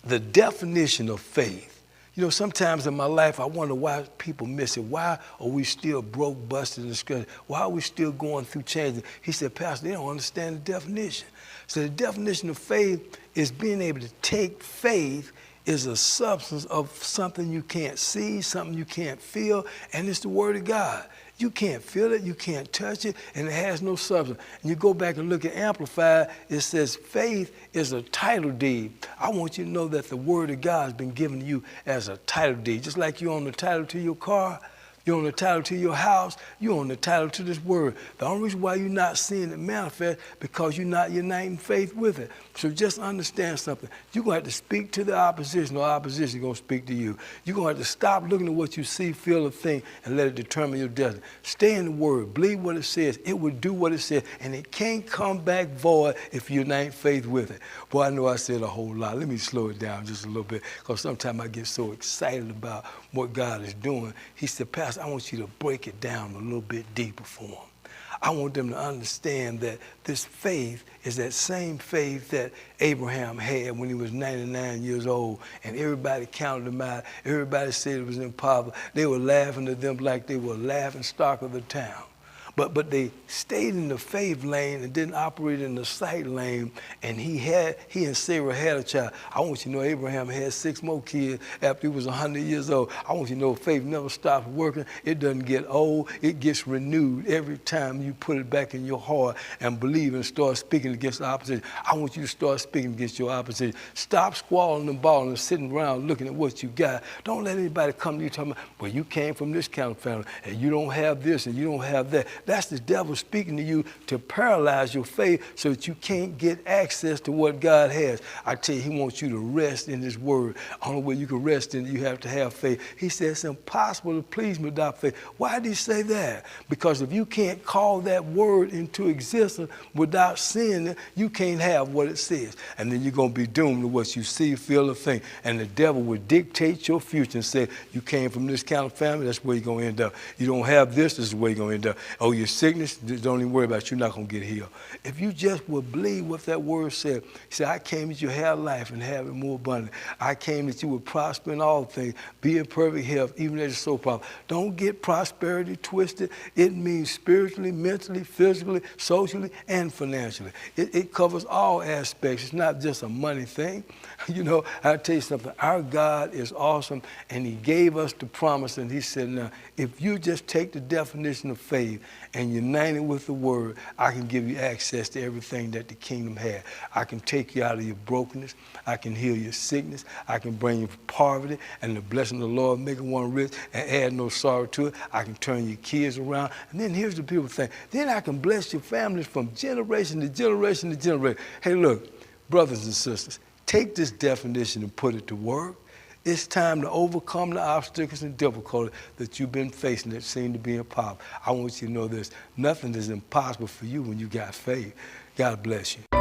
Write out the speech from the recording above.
the definition of faith. You know, sometimes in my life, I wonder why people miss it. Why are we still broke, busted, and discouraged? Why are we still going through changes? He said, Pastor, they don't understand the definition. So the definition of faith is being able to take faith is a substance of something you can't see, something you can't feel, and it's the Word of God. You can't feel it, you can't touch it, and it has no substance. And you go back and look at Amplified, it says faith is a title deed. I want you to know that the Word of God has been given to you as a title deed. Just like you own the title to your car, you own the title to your house, you own the title to this Word. The only reason why you're not seeing it manifest because you're not uniting faith with it. So just understand something. You're going to have to speak to the opposition, or opposition is going to speak to you. You're going to have to stop looking at what you see, feel, or think, and let it determine your destiny. Stay in the Word. Believe what it says. It will do what it says, and it can't come back void if you unite faith with it. Boy, I know I said a whole lot. Let me slow it down just a little bit, because sometimes I get so excited about what God is doing. He said, Pastor, I want you to break it down a little bit deeper for them. I want them to understand that this faith is that same faith that Abraham had when he was 99 years old, and everybody counted him out. Everybody said it was impossible. They were laughing at them like they were laughing stock of the town. But they stayed in the faith lane and didn't operate in the sight lane, and he and Sarah had a child. I want you to know Abraham had 6 more kids after he was 100 years old. I want you to know faith never stops working. It doesn't get old. It gets renewed every time you put it back in your heart and believe and start speaking against the opposition. I want you to start speaking against your opposition. Stop squalling and balling and sitting around looking at what you got. Don't let anybody come to you talking about, well, you came from this kind of family, and you don't have this, and you don't have that. That's the devil speaking to you to paralyze your faith so that you can't get access to what God has. I tell you, he wants you to rest in his word. Only way you can rest in it, you have to have faith. He says it's impossible to please me without faith. Why did he say that? Because if you can't call that word into existence without seeing it, you can't have what it says. And then you're going to be doomed to what you see, feel, or think. And the devil will dictate your future and say, you came from this kind of family, that's where you're going to end up. You don't have this is where you're going to end up. Oh, you're sick. Don't even worry about it. You're not going to get healed. If you just would believe what that word said, he said, I came that you have life and have it more abundantly. I came that you would prosper in all things, be in perfect health, even as your soul prosper. Don't get prosperity twisted. It means spiritually, mentally, physically, socially, and financially. It covers all aspects. It's not just a money thing. You know, I'll tell you something. Our God is awesome, and he gave us the promise, and he said, now, if you just take the definition of faith and unite it with the word, I can give you access to everything that the kingdom has. I can take you out of your brokenness. I can heal your sickness. I can bring you from poverty, and the blessing of the Lord make one rich and add no sorrow to it. I can turn your kids around. And then here's the beautiful thing. Then I can bless your families from generation to generation to generation. Hey, look, brothers and sisters, take this definition and put it to work. It's time to overcome the obstacles and difficulties that you've been facing that seem to be impossible. I want you to know this. Nothing is impossible for you when you got faith. God bless you.